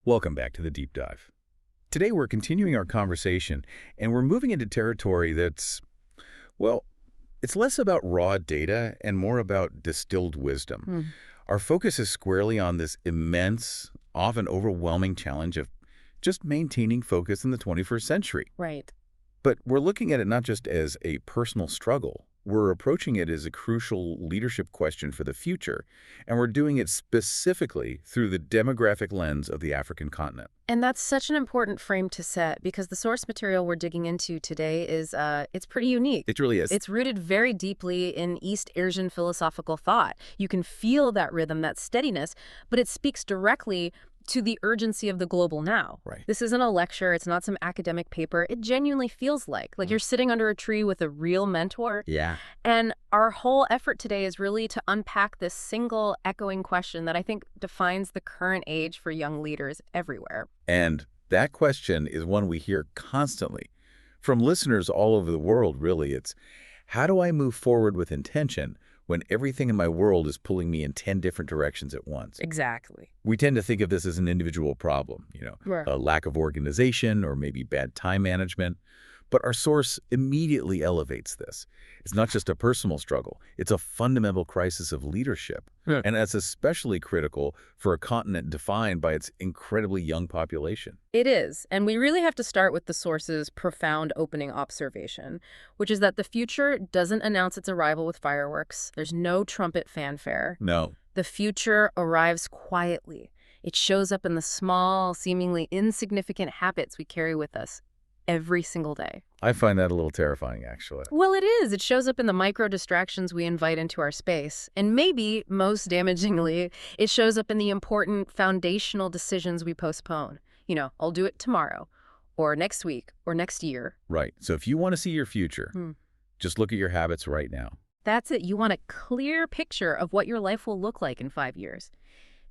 Welcome back to the Deep Dive. Today we're continuing our conversation, and we're moving into territory that's, well, it's less about raw data and more about distilled wisdom. Hmm. Our focus is squarely on this immense, often overwhelming challenge of just maintaining focus in the 21st century. Right. But we're looking at it not just as a personal struggle. We're approaching it as a crucial leadership question for the future, and we're doing it specifically through the demographic lens of the African continent. And that's such an important frame to set because the source material we're digging into today is it's pretty unique. It really is. It's rooted very deeply in East Asian philosophical thought. You can feel that rhythm, that steadiness, but it speaks directly to the urgency of the global now. Right. This isn't a lecture. It's not some academic paper. It genuinely feels like you're sitting under a tree with a real mentor. Yeah. And our whole effort today is really to unpack this single echoing question that I think defines the current age for young leaders everywhere. And that question is one we hear constantly from listeners all over the world, really. It's, how do I move forward with intention when everything in my world is pulling me in 10 different directions at once? Exactly. We tend to think of this as an individual problem, Right. a lack of organization or maybe bad time management. But our source immediately elevates this. It's not just a personal struggle. It's a fundamental crisis of leadership. Yeah. And that's especially critical for a continent defined by its incredibly young population. It is. And we really have to start with the source's profound opening observation, which is that the future doesn't announce its arrival with fireworks. There's no trumpet fanfare. No. The future arrives quietly. It shows up in the small, seemingly insignificant habits we carry with us every single day. I find that a little terrifying, actually. Well, it is. It shows up in the micro distractions we invite into our space. And maybe, most damagingly, it shows up in the important foundational decisions we postpone. I'll do it tomorrow, or next week, or next year. Right. So if you want to see your future, just look at your habits right now. That's it. You want a clear picture of what your life will look like in 5 years.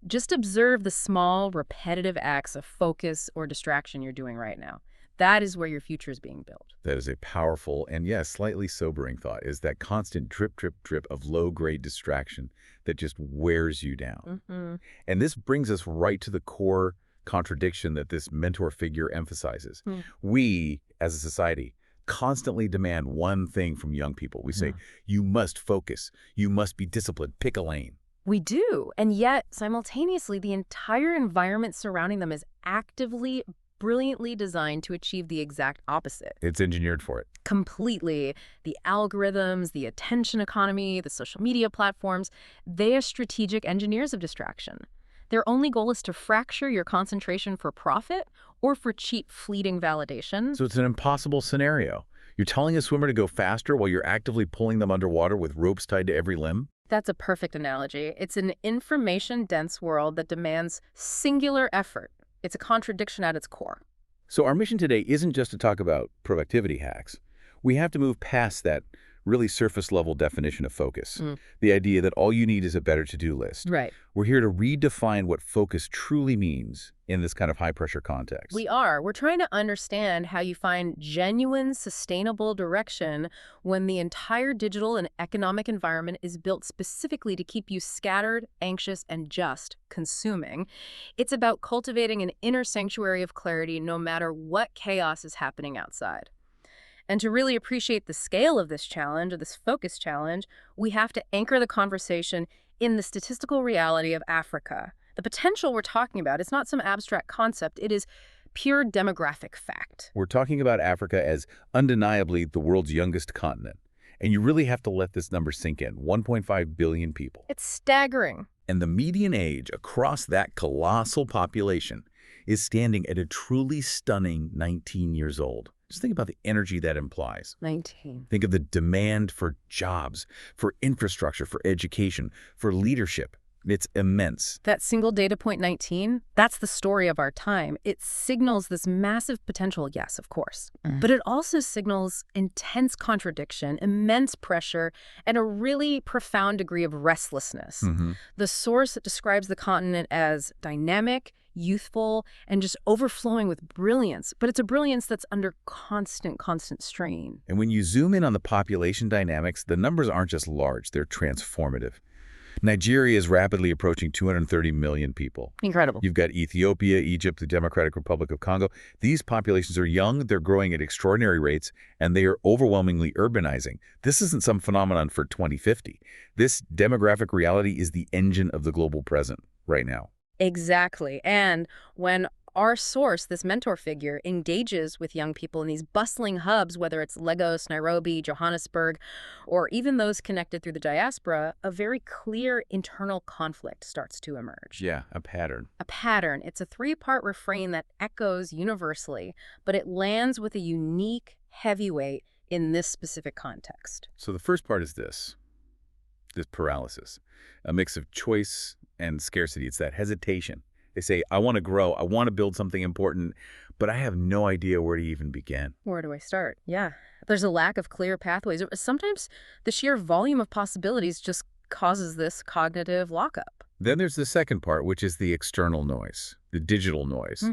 Just observe the small, repetitive acts of focus or distraction you're doing right now. That is where your future is being built. That is a powerful and, yes, slightly sobering thought, is that constant drip, drip, drip of low-grade distraction that just wears you down. Mm-hmm. And this brings us right to the core contradiction that this mentor figure emphasizes. We, as a society, constantly demand one thing from young people. We say, you must focus, you must be disciplined, pick a lane. We do. And yet, simultaneously, the entire environment surrounding them is actively, brilliantly designed to achieve the exact opposite. It's engineered for it. Completely. The algorithms, the attention economy, the social media platforms, they are strategic engineers of distraction. Their only goal is to fracture your concentration for profit or for cheap, fleeting validation. So it's an impossible scenario. You're telling a swimmer to go faster while you're actively pulling them underwater with ropes tied to every limb? That's a perfect analogy. It's an information-dense world that demands singular effort. It's a contradiction at its core. So our mission today isn't just to talk about productivity hacks. We have to move past that really surface-level definition of focus, the idea that all you need is a better to-do list. Right. We're here to redefine what focus truly means in this kind of high-pressure context. We're trying to understand how you find genuine, sustainable direction when the entire digital and economic environment is built specifically to keep you scattered, anxious, and just consuming. It's about cultivating an inner sanctuary of clarity no matter what chaos is happening outside. And to really appreciate the scale of this challenge, or this focus challenge, we have to anchor the conversation in the statistical reality of Africa. The potential we're talking about is not some abstract concept. It is pure demographic fact. We're talking about Africa as undeniably the world's youngest continent. And you really have to let this number sink in, 1.5 billion people. It's staggering. And the median age across that colossal population is standing at a truly stunning 19 years old. Just think about the energy that implies. 19. Think of the demand for jobs, for infrastructure, for education, for leadership. It's immense. That single data point 19, that's the story of our time. It signals this massive potential, yes, of course. But it also signals intense contradiction, immense pressure, and a really profound degree of restlessness. The source describes the continent as dynamic, youthful, and just overflowing with brilliance. But it's a brilliance that's under constant strain. And when you zoom in on the population dynamics, the numbers aren't just large, they're transformative. Nigeria is rapidly approaching 230 million people. Incredible. You've got Ethiopia, Egypt, the Democratic Republic of Congo. These populations are young, they're growing at extraordinary rates, and they are overwhelmingly urbanizing. This isn't some phenomenon for 2050. This demographic reality is the engine of the global present right now. Exactly. And when our source, this mentor figure, engages with young people in these bustling hubs, whether it's Lagos, Nairobi, Johannesburg, or even those connected through the diaspora, a very clear internal conflict starts to emerge. Yeah, a pattern. A pattern. It's a three-part refrain that echoes universally, but it lands with a unique heavyweight in this specific context. So the first part is this paralysis, a mix of choice and scarcity. It's that hesitation. They say, I want to grow, I want to build something important, but I have no idea where to even begin. Where do I start? Yeah. There's a lack of clear pathways. Sometimes the sheer volume of possibilities just causes this cognitive lockup. Then there's the second part, which is the external noise, the digital noise.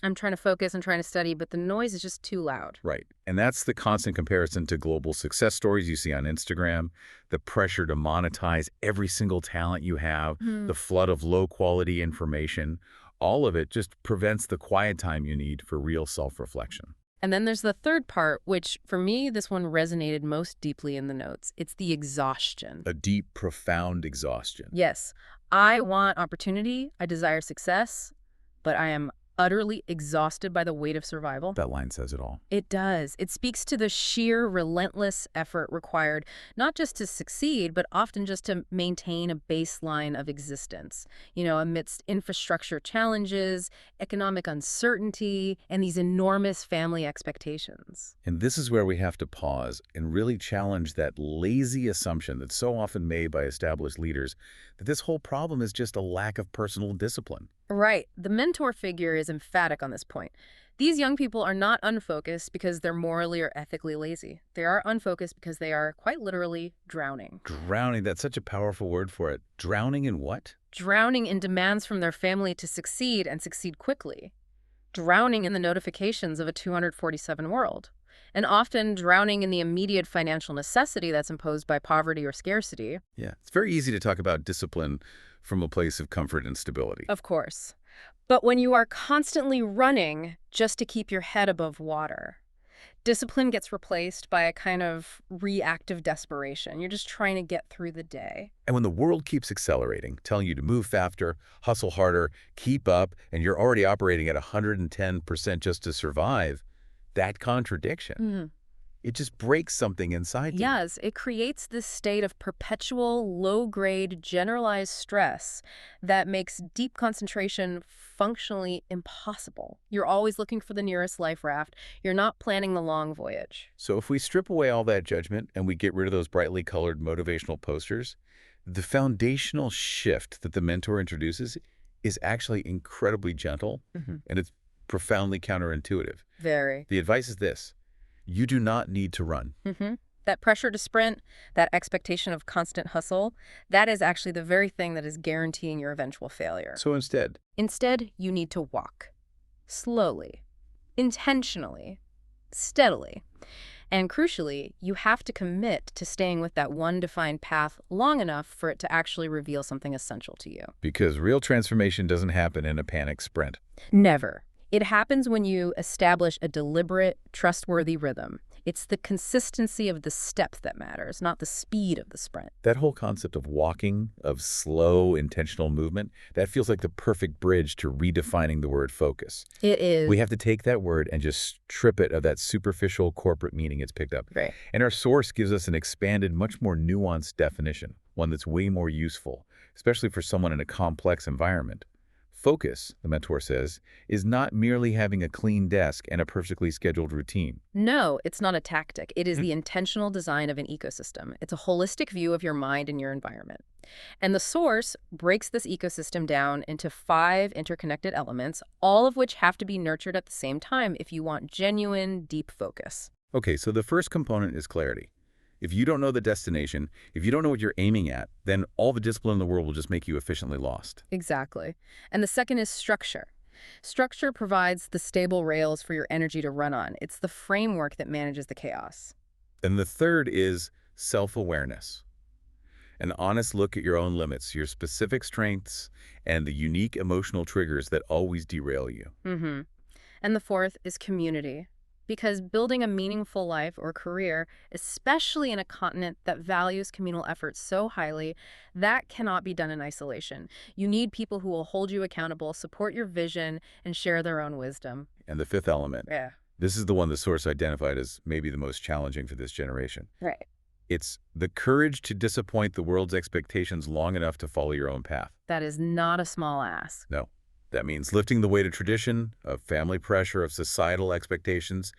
I'm trying to focus, I'm trying to study, but the noise is just too loud. Right. And that's the constant comparison to global success stories you see on Instagram, the pressure to monetize every single talent you have, the flood of low-quality information. All of it just prevents the quiet time you need for real self-reflection. And then there's the third part, which, for me, this one resonated most deeply in the notes. It's the exhaustion. A deep, profound exhaustion. Yes. I want opportunity, I desire success, but I am utterly exhausted by the weight of survival. That line says it all. It does. It speaks to the sheer relentless effort required, not just to succeed, but often just to maintain a baseline of existence, amidst infrastructure challenges, economic uncertainty, and these enormous family expectations. And this is where we have to pause and really challenge that lazy assumption that's so often made by established leaders that this whole problem is just a lack of personal discipline. Right. The mentor figure is emphatic on this point. These young people are not unfocused because they're morally or ethically lazy. They are unfocused because they are quite literally drowning. Drowning, that's such a powerful word for it. Drowning in what? Drowning in demands from their family to succeed and succeed quickly. Drowning in the notifications of a 247 world. And often drowning in the immediate financial necessity that's imposed by poverty or scarcity. Yeah, it's very easy to talk about discipline from a place of comfort and stability. Of course. But when you are constantly running just to keep your head above water, discipline gets replaced by a kind of reactive desperation. You're just trying to get through the day. And when the world keeps accelerating, telling you to move faster, hustle harder, keep up, and you're already operating at 110% just to survive, that contradiction, it just breaks something inside you. Yes, it creates this state of perpetual, low-grade, generalized stress that makes deep concentration functionally impossible. You're always looking for the nearest life raft. You're not planning the long voyage. So if we strip away all that judgment and we get rid of those brightly colored motivational posters, the foundational shift that the mentor introduces is actually incredibly gentle, and it's profoundly counterintuitive. Very. The advice is this: you do not need to run. That pressure to sprint, that expectation of constant hustle, that is actually the very thing that is guaranteeing your eventual failure. So instead, you need to walk. Slowly. Intentionally. Steadily. And crucially, you have to commit to staying with that one defined path long enough for it to actually reveal something essential to you. Because real transformation doesn't happen in a panic sprint. Never. It happens when you establish a deliberate, trustworthy rhythm. It's the consistency of the step that matters, not the speed of the sprint. That whole concept of walking, of slow, intentional movement, that feels like the perfect bridge to redefining the word focus. It is. We have to take that word and just strip it of that superficial corporate meaning it's picked up. Right. And our source gives us an expanded, much more nuanced definition, one that's way more useful, especially for someone in a complex environment. Focus, the mentor says, is not merely having a clean desk and a perfectly scheduled routine. No, it's not a tactic. It is the intentional design of an ecosystem. It's a holistic view of your mind and your environment. And the source breaks this ecosystem down into 5 interconnected elements, all of which have to be nurtured at the same time if you want genuine, deep focus. Okay, so the first component is clarity. If you don't know the destination, if you don't know what you're aiming at, then all the discipline in the world will just make you efficiently lost. Exactly. And the second is structure. Structure provides the stable rails for your energy to run on. It's the framework that manages the chaos. And the third is self-awareness. An honest look at your own limits, your specific strengths, and the unique emotional triggers that always derail you. Mm-hmm. And the fourth is community. Because building a meaningful life or career, especially in a continent that values communal efforts so highly, that cannot be done in isolation. You need people who will hold you accountable, support your vision, and share their own wisdom. And the fifth element. Yeah. This is the one the source identified as maybe the most challenging for this generation. Right. It's the courage to disappoint the world's expectations long enough to follow your own path. That is not a small ask. No. That means lifting the weight of tradition, of family pressure, of societal expectations,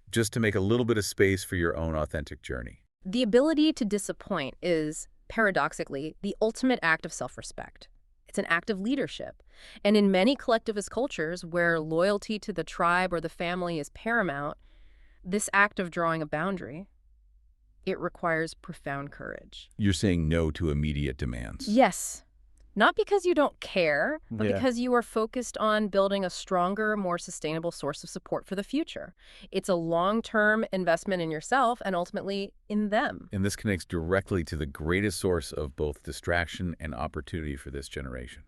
just to make a little bit of space for your own authentic journey. The ability to disappoint is, paradoxically, the ultimate act of self-respect. It's an act of leadership. And in many collectivist cultures where loyalty to the tribe or the family is paramount, this act of drawing a boundary, it requires profound courage. You're saying no to immediate demands. Yes. Not because you don't care, but Yeah. because you are focused on building a stronger, more sustainable source of support for the future. It's a long-term investment in yourself and ultimately in them. And this connects directly to the greatest source of both distraction and opportunity for this generation: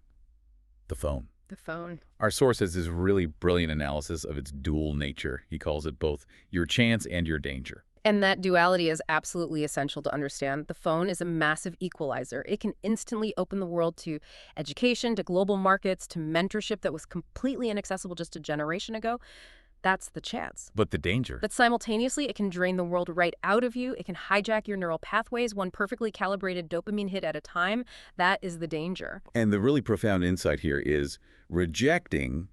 the phone. The phone. Our source has this really brilliant analysis of its dual nature. He calls it both your chance and your danger. And that duality is absolutely essential to understand. The phone is a massive equalizer. It can instantly open the world to education, to global markets, to mentorship that was completely inaccessible just a generation ago. That's the chance. But the danger. But simultaneously, it can drain the world right out of you. It can hijack your neural pathways, one perfectly calibrated dopamine hit at a time. That is the danger. And the really profound insight here is rejecting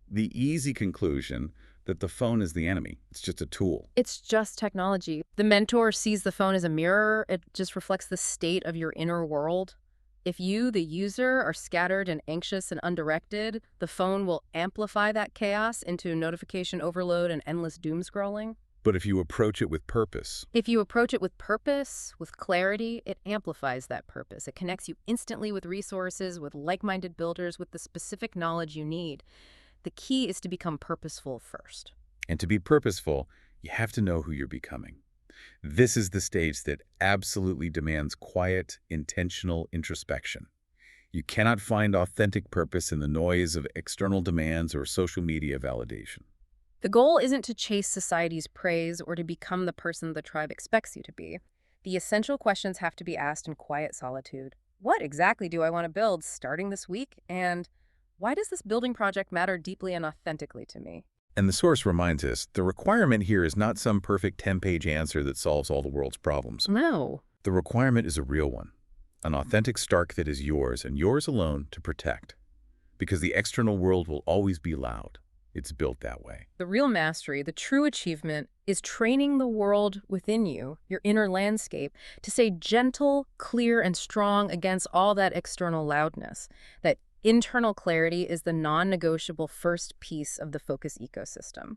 the easy conclusion that the phone is the enemy. It's just a tool. It's just technology. The mentor sees the phone as a mirror. It just reflects the state of your inner world. If you, the user, are scattered and anxious and undirected, the phone will amplify that chaos into notification overload and endless doom scrolling. But if you approach it with purpose, If you approach it with purpose, with clarity, it amplifies that purpose. It connects you instantly with resources, with like-minded builders, with the specific knowledge you need. The key is to become purposeful first. and to be purposeful, you have to know who you're becoming. This is the stage that absolutely demands quiet, intentional introspection. You cannot find authentic purpose in the noise of external demands or social media validation. The goal isn't to chase society's praise or to become the person the tribe expects you to be. The essential questions have to be asked in quiet solitude. What exactly do I want to build starting this week? And why does this building project matter deeply and authentically to me? And the source reminds us, the requirement here is not some perfect 10-page answer that solves all the world's problems. No. The requirement is a real one, an authentic Stark that is yours and yours alone to protect. Because the external world will always be loud. It's built that way. The real mastery, the true achievement, is training the world within you, your inner landscape, to stay gentle, clear, and strong against all that external loudness. That internal clarity is the non-negotiable first piece of the focus ecosystem.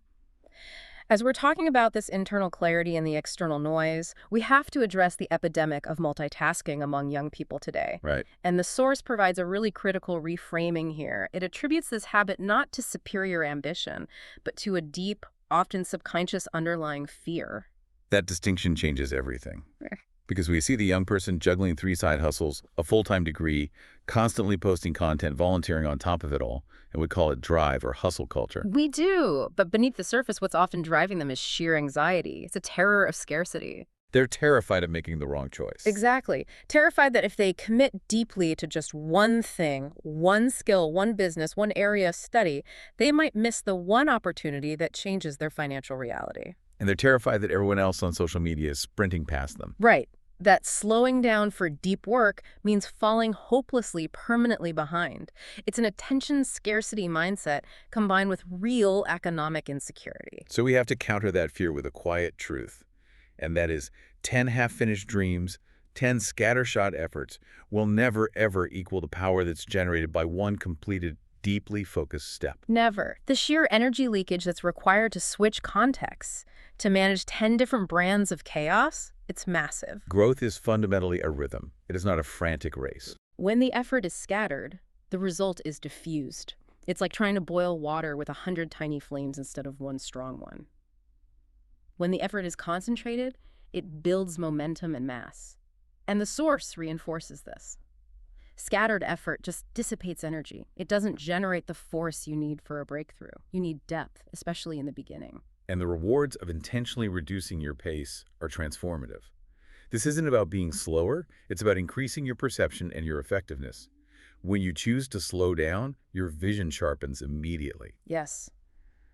As we're talking about this internal clarity and the external noise, we have to address the epidemic of multitasking among young people today. Right. And the source provides a really critical reframing here. It attributes this habit not to superior ambition, but to a deep, often subconscious underlying fear. That distinction changes everything. Eh. Because we see the young person juggling 3 side hustles, a full-time degree, constantly posting content, volunteering on top of it all, and we call it drive or hustle culture. We do, but beneath the surface, what's often driving them is sheer anxiety. It's a terror of scarcity. They're terrified of making the wrong choice. Exactly. Terrified that if they commit deeply to just one thing, one skill, one business, one area of study, they might miss the one opportunity that changes their financial reality. And they're terrified that everyone else on social media is sprinting past them. Right. That slowing down for deep work means falling hopelessly, permanently behind. It's an attention scarcity mindset combined with real economic insecurity. So we have to counter that fear with a quiet truth. And that is 10 half-finished dreams, 10 scattershot efforts will never, ever equal the power that's generated by one completed, deeply focused step. Never. The sheer energy leakage that's required to switch contexts, to manage 10 different brands of chaos, it's massive. Growth is fundamentally a rhythm. It is not a frantic race. When the effort is scattered, the result is diffused. It's like trying to boil water with 100 tiny flames instead of one strong one. When the effort is concentrated, it builds momentum and mass. And the source reinforces this. Scattered effort just dissipates energy. It doesn't generate the force you need for a breakthrough. You need depth, especially in the beginning. And the rewards of intentionally reducing your pace are transformative. This isn't about being slower, it's about increasing your perception and your effectiveness. When you choose to slow down, your vision sharpens immediately. Yes.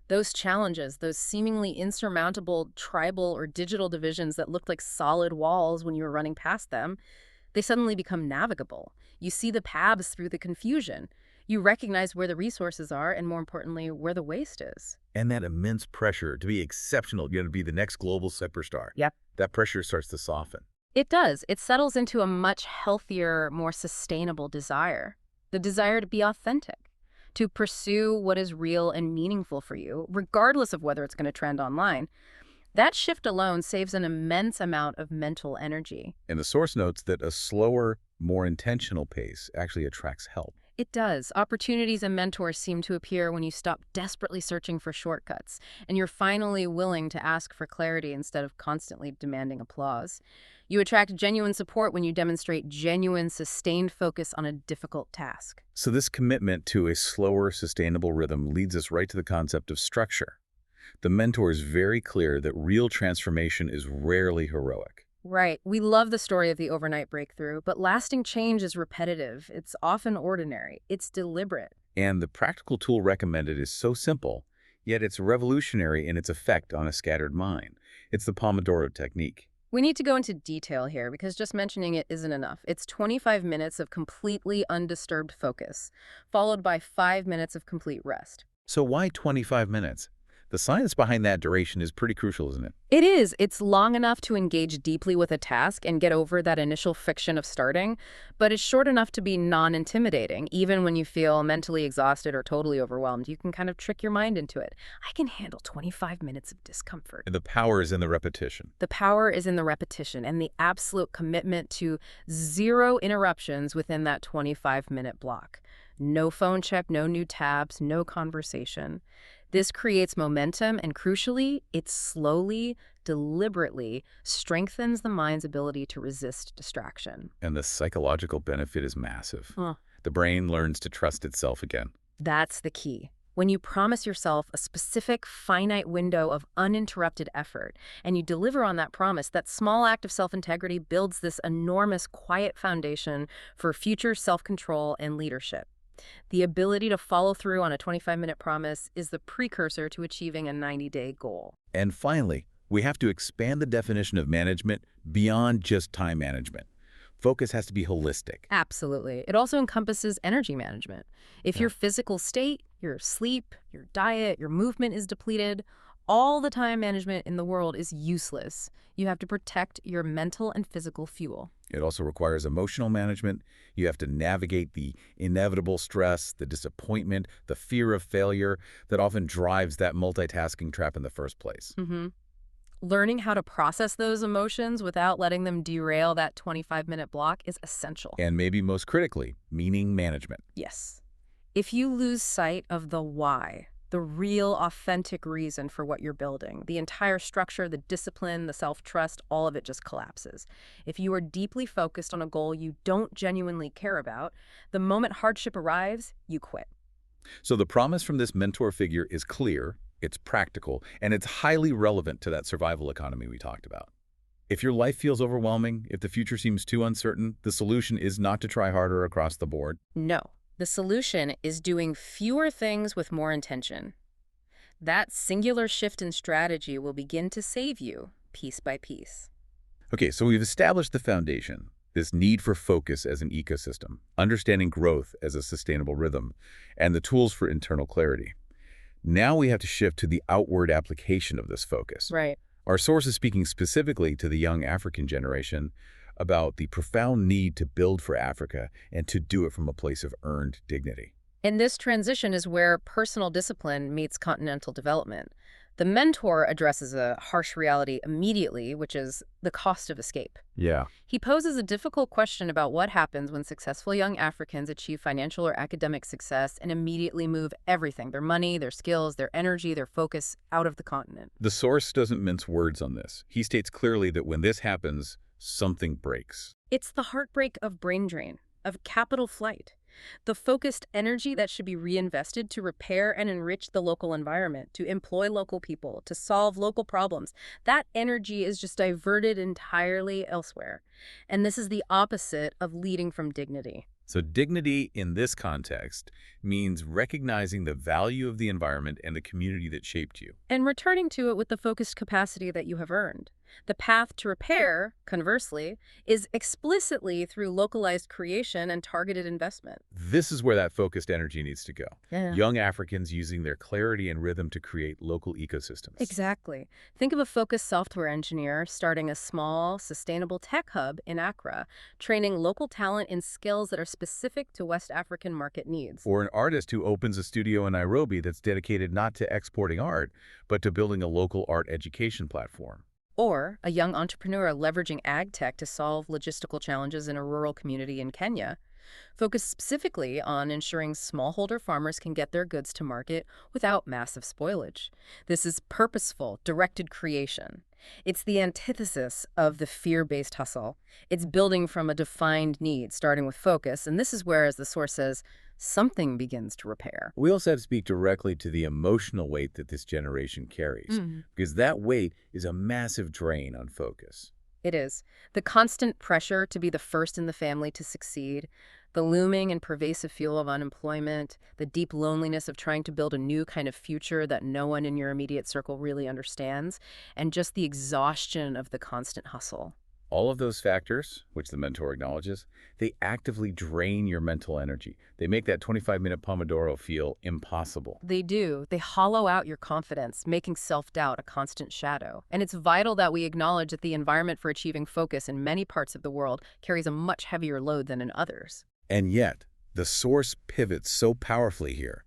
Those challenges, those seemingly insurmountable tribal or digital divisions that looked like solid walls when you were running past them, they suddenly become navigable. You see the paths through the confusion. You recognize where the resources are and, more importantly, where the waste is. And that immense pressure to be exceptional, to be the next global superstar. Yep. That pressure starts to soften. It does. It settles into a much healthier, more sustainable desire. The desire to be authentic, to pursue what is real and meaningful for you, regardless of whether it's going to trend online. That shift alone saves an immense amount of mental energy. And the source notes that a slower, more intentional pace actually attracts help. It does. Opportunities and mentors seem to appear when you stop desperately searching for shortcuts, and you're finally willing to ask for clarity instead of constantly demanding applause. You attract genuine support when you demonstrate genuine, sustained focus on a difficult task. So this commitment to a slower, sustainable rhythm leads us right to the concept of structure. The mentor is very clear that real transformation is rarely heroic. Right. We love the story of the overnight breakthrough, but lasting change is repetitive. It's often ordinary. It's deliberate. And the practical tool recommended is so simple, yet it's revolutionary in its effect on a scattered mind. It's the Pomodoro technique. We need to go into detail here because just mentioning it isn't enough. It's 25 minutes of completely undisturbed focus, followed by 5 minutes of complete rest. So why 25 minutes? The science behind that duration is pretty crucial, isn't it? It is. It's long enough to engage deeply with a task and get over that initial friction of starting, but it's short enough to be non-intimidating. Even when you feel mentally exhausted or totally overwhelmed, you can kind of trick your mind into it. I can handle 25 minutes of discomfort. And the power is in the repetition. The power is in the repetition and the absolute commitment to 0 interruptions within that 25-minute block. No phone check, no new tabs, no conversation. This creates momentum, and crucially, it slowly, deliberately strengthens the mind's ability to resist distraction. And the psychological benefit is massive. Huh. The brain learns to trust itself again. That's the key. When you promise yourself a specific, finite window of uninterrupted effort, and you deliver on that promise, that small act of self-integrity builds this enormous, quiet foundation for future self-control and leadership. The ability to follow through on a 25-minute promise is the precursor to achieving a 90-day goal. And finally, we have to expand the definition of management beyond just time management. Focus has to be holistic. Absolutely. It also encompasses energy management. If your physical state, your sleep, your diet, your movement is depleted, all the time management in the world is useless. You have to protect your mental and physical fuel. It also requires emotional management. You have to navigate the inevitable stress, the disappointment, the fear of failure that often drives that multitasking trap in the first place. Learning how to process those emotions without letting them derail that 25-minute block is essential. And maybe most critically, meaning management. Yes. If you lose sight of the why, the real authentic reason for what you're building, the entire structure, the discipline, the self-trust, all of it just collapses. If you are deeply focused on a goal you don't genuinely care about, the moment hardship arrives, you quit. So the promise from this mentor figure is clear, it's practical, and it's highly relevant to that survival economy we talked about. If your life feels overwhelming, if the future seems too uncertain, the solution is not to try harder across the board. No. The solution is doing fewer things with more intention. That singular shift in strategy will begin to save you piece by piece. Okay, so we've established the foundation, this need for focus as an ecosystem, understanding growth as a sustainable rhythm, and the tools for internal clarity. Now we have to shift to the outward application of this focus. Right. Our source is speaking specifically to the young African generation about the profound need to build for Africa and to do it from a place of earned dignity. And this transition is where personal discipline meets continental development. The mentor addresses a harsh reality immediately, which is the cost of escape. Yeah. He poses a difficult question about what happens when successful young Africans achieve financial or academic success and immediately move everything, their money, their skills, their energy, their focus, out of the continent. The source doesn't mince words on this. He states clearly that when this happens, something breaks. It's the heartbreak of brain drain, of capital flight. The focused energy that should be reinvested to repair and enrich the local environment, to employ local people, to solve local problems, that energy is just diverted entirely elsewhere. And this is the opposite of leading from dignity. So dignity in this context means recognizing the value of the environment and the community that shaped you. And returning to it with the focused capacity that you have earned. The path to repair, conversely, is explicitly through localized creation and targeted investment. This is where that focused energy needs to go. Yeah. Young Africans using their clarity and rhythm to create local ecosystems. Exactly. Think of a focused software engineer starting a small, sustainable tech hub in Accra, training local talent in skills that are specific to West African market needs. Or an artist who opens a studio in Nairobi that's dedicated not to exporting art, but to building a local art education platform. Or a young entrepreneur leveraging ag tech to solve logistical challenges in a rural community in Kenya, focused specifically on ensuring smallholder farmers can get their goods to market without massive spoilage. This is purposeful, directed creation. It's the antithesis of the fear-based hustle. It's building from a defined need, starting with focus, and this is where, as the source says, something begins to repair. We also have to speak directly to the emotional weight that this generation carries, because that weight is a massive drain on focus. It is. The constant pressure to be the first in the family to succeed, the looming and pervasive fuel of unemployment, the deep loneliness of trying to build a new kind of future that no one in your immediate circle really understands, and just the exhaustion of the constant hustle. All of those factors, which the mentor acknowledges, they actively drain your mental energy. They make that 25-minute Pomodoro feel impossible. They do. They hollow out your confidence, making self-doubt a constant shadow. And it's vital that we acknowledge that the environment for achieving focus in many parts of the world carries a much heavier load than in others. And yet, the source pivots so powerfully here.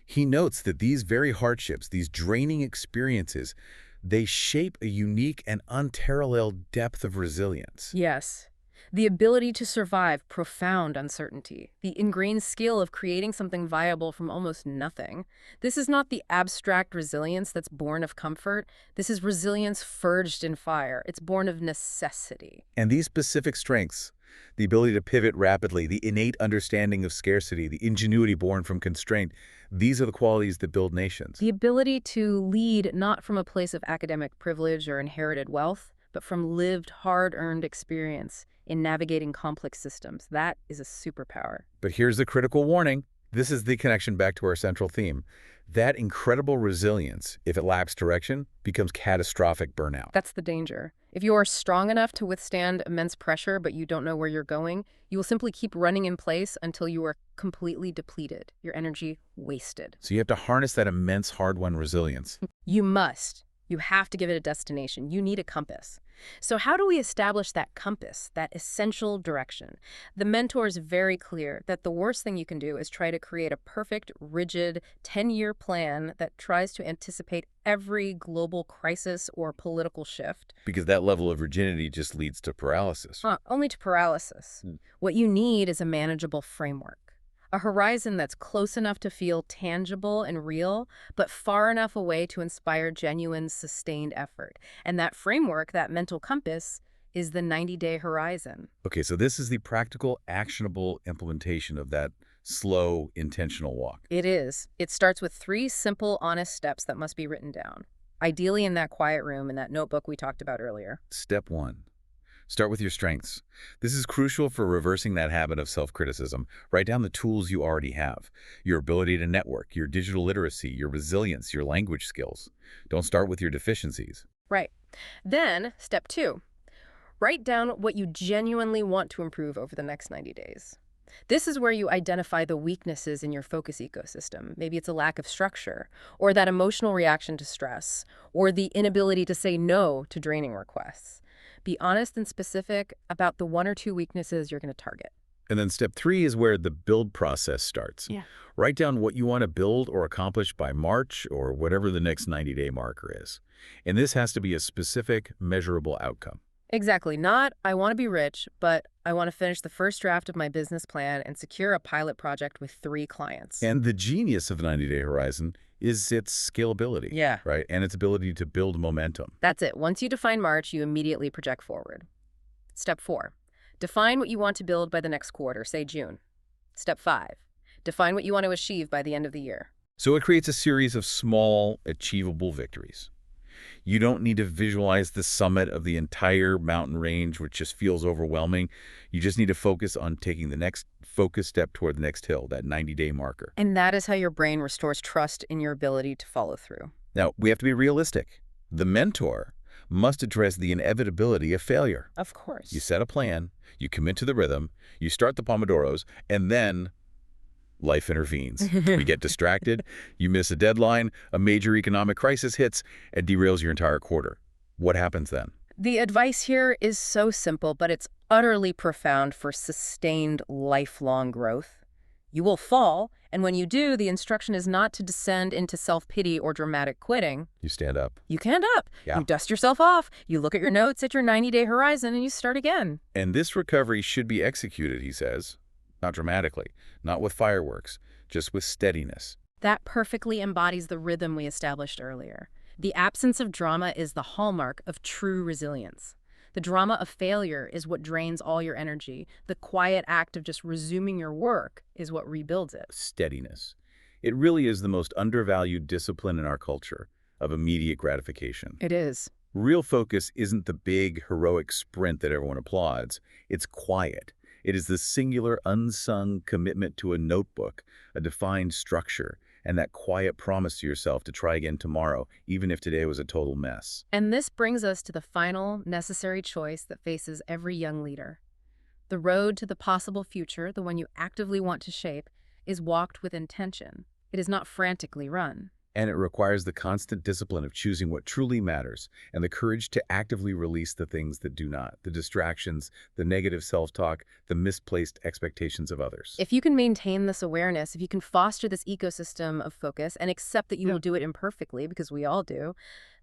He notes that these very hardships, these draining experiences, they shape a unique and unparalleled depth of resilience. Yes. The ability to survive profound uncertainty, the ingrained skill of creating something viable from almost nothing. This is not the abstract resilience that's born of comfort. This is resilience forged in fire. It's born of necessity. And these specific strengths, the ability to pivot rapidly, the innate understanding of scarcity, the ingenuity born from constraint, these are the qualities that build nations. The ability to lead not from a place of academic privilege or inherited wealth, but from lived, hard-earned experience in navigating complex systems. That is a superpower. But here's the critical warning. This is the connection back to our central theme. That incredible resilience, if it lacks direction, becomes catastrophic burnout. That's the danger. If you are strong enough to withstand immense pressure, but you don't know where you're going, you will simply keep running in place until you are completely depleted, your energy wasted. So you have to harness that immense hard-won resilience. You must. You have to give it a destination. You need a compass. So how do we establish that compass, that essential direction? The mentor is very clear that the worst thing you can do is try to create a perfect, rigid, 10-year plan that tries to anticipate every global crisis or political shift. Because that level of rigidity just leads to paralysis. Only to paralysis. What you need is a manageable framework. A horizon that's close enough to feel tangible and real, but far enough away to inspire genuine, sustained effort. And that framework, that mental compass, is the 90-day horizon. Okay, so this is the practical, actionable implementation of that slow, intentional walk. It is. It starts with 3 simple, honest steps that must be written down. Ideally in that quiet room, in that notebook we talked about earlier. Step 1. Start with your strengths. This is crucial for reversing that habit of self-criticism. Write down the tools you already have. Your ability to network, your digital literacy, your resilience, your language skills. Don't start with your deficiencies. Right. Then, step 2. Write down what you genuinely want to improve over the next 90 days. This is where you identify the weaknesses in your focus ecosystem. Maybe it's a lack of structure, or that emotional reaction to stress, or the inability to say no to draining requests. Be honest and specific about the 1 or 2 weaknesses you're going to target. And then step 3 is where the build process starts. Write down what you want to build or accomplish by March or whatever the next 90-day marker is. And this has to be a specific, measurable outcome. Exactly. Not, I want to be rich, but I want to finish the first draft of my business plan and secure a pilot project with 3 clients. And the genius of the 90-day horizon is its scalability. Right? And its ability to build momentum. That's it. Once you define March, you immediately project forward. Step 4, define what you want to build by the next quarter, say June. Step 5, define what you want to achieve by the end of the year. So it creates a series of small, achievable victories. You don't need to visualize the summit of the entire mountain range, which just feels overwhelming. You just need to focus on taking the next focused step toward the next hill, that 90-day marker. And that is how your brain restores trust in your ability to follow through. Now, we have to be realistic. The mentor must address the inevitability of failure. Of course. You set a plan, you commit to the rhythm, you start the Pomodoros, and then life intervenes. We get distracted, you miss a deadline, a major economic crisis hits, and derails your entire quarter. What happens then? The advice here is so simple, but it's utterly profound for sustained, lifelong growth. You will fall, and when you do, the instruction is not to descend into self-pity or dramatic quitting. You stand up. You stand up. Yeah. You dust yourself off. You look at your notes at your 90-day horizon, and you start again. And this recovery should be executed, he says. Not dramatically, not with fireworks, just with steadiness. That perfectly embodies the rhythm we established earlier. The absence of drama is the hallmark of true resilience. The drama of failure is what drains all your energy. The quiet act of just resuming your work is what rebuilds it. Steadiness. It really is the most undervalued discipline in our culture of immediate gratification. It is. Real focus isn't the big, heroic sprint that everyone applauds. It's quiet. It is the singular, unsung commitment to a notebook, a defined structure, and that quiet promise to yourself to try again tomorrow, even if today was a total mess. And this brings us to the final necessary choice that faces every young leader. The road to the possible future, the one you actively want to shape, is walked with intention. It is not frantically run. And it requires the constant discipline of choosing what truly matters and the courage to actively release the things that do not, the distractions, the negative self-talk, the misplaced expectations of others. If you can maintain this awareness, if you can foster this ecosystem of focus and accept that you will do it imperfectly, because we all do,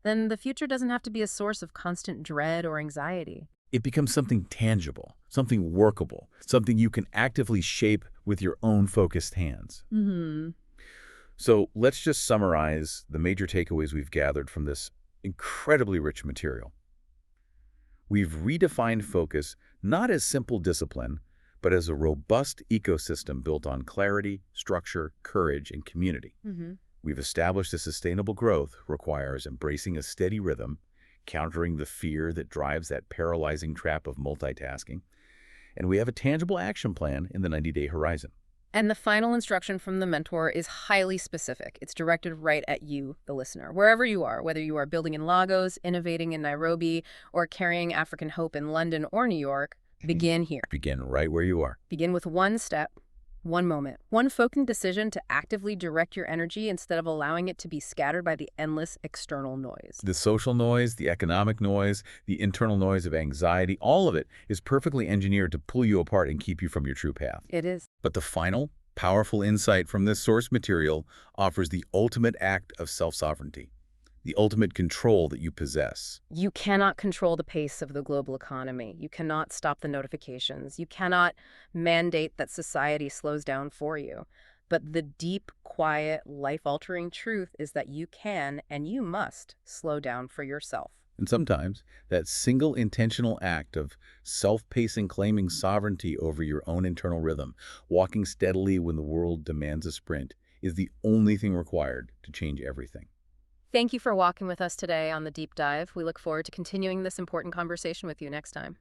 then the future doesn't have to be a source of constant dread or anxiety. It becomes something tangible, something workable, something you can actively shape with your own focused hands. So let's just summarize the major takeaways we've gathered from this incredibly rich material. We've redefined focus not as simple discipline, but as a robust ecosystem built on clarity, structure, courage, and community. We've established that sustainable growth requires embracing a steady rhythm, countering the fear that drives that paralyzing trap of multitasking, and we have a tangible action plan in the 90-day horizon. And the final instruction from the mentor is highly specific. It's directed right at you, the listener, wherever you are, whether you are building in Lagos, innovating in Nairobi, or carrying African hope in London or New York. Begin here. Begin right where you are. Begin with one step, one moment, one focused decision to actively direct your energy instead of allowing it to be scattered by the endless external noise. The social noise, the economic noise, the internal noise of anxiety, all of it is perfectly engineered to pull you apart and keep you from your true path. It is. But the final, powerful insight from this source material offers the ultimate act of self-sovereignty, the ultimate control that you possess. You cannot control the pace of the global economy. You cannot stop the notifications. You cannot mandate that society slows down for you. But the deep, quiet, life-altering truth is that you can and you must slow down for yourself. And sometimes that single intentional act of self-pacing, claiming sovereignty over your own internal rhythm, walking steadily when the world demands a sprint, is the only thing required to change everything. Thank you for walking with us today on The Deep Dive. We look forward to continuing this important conversation with you next time.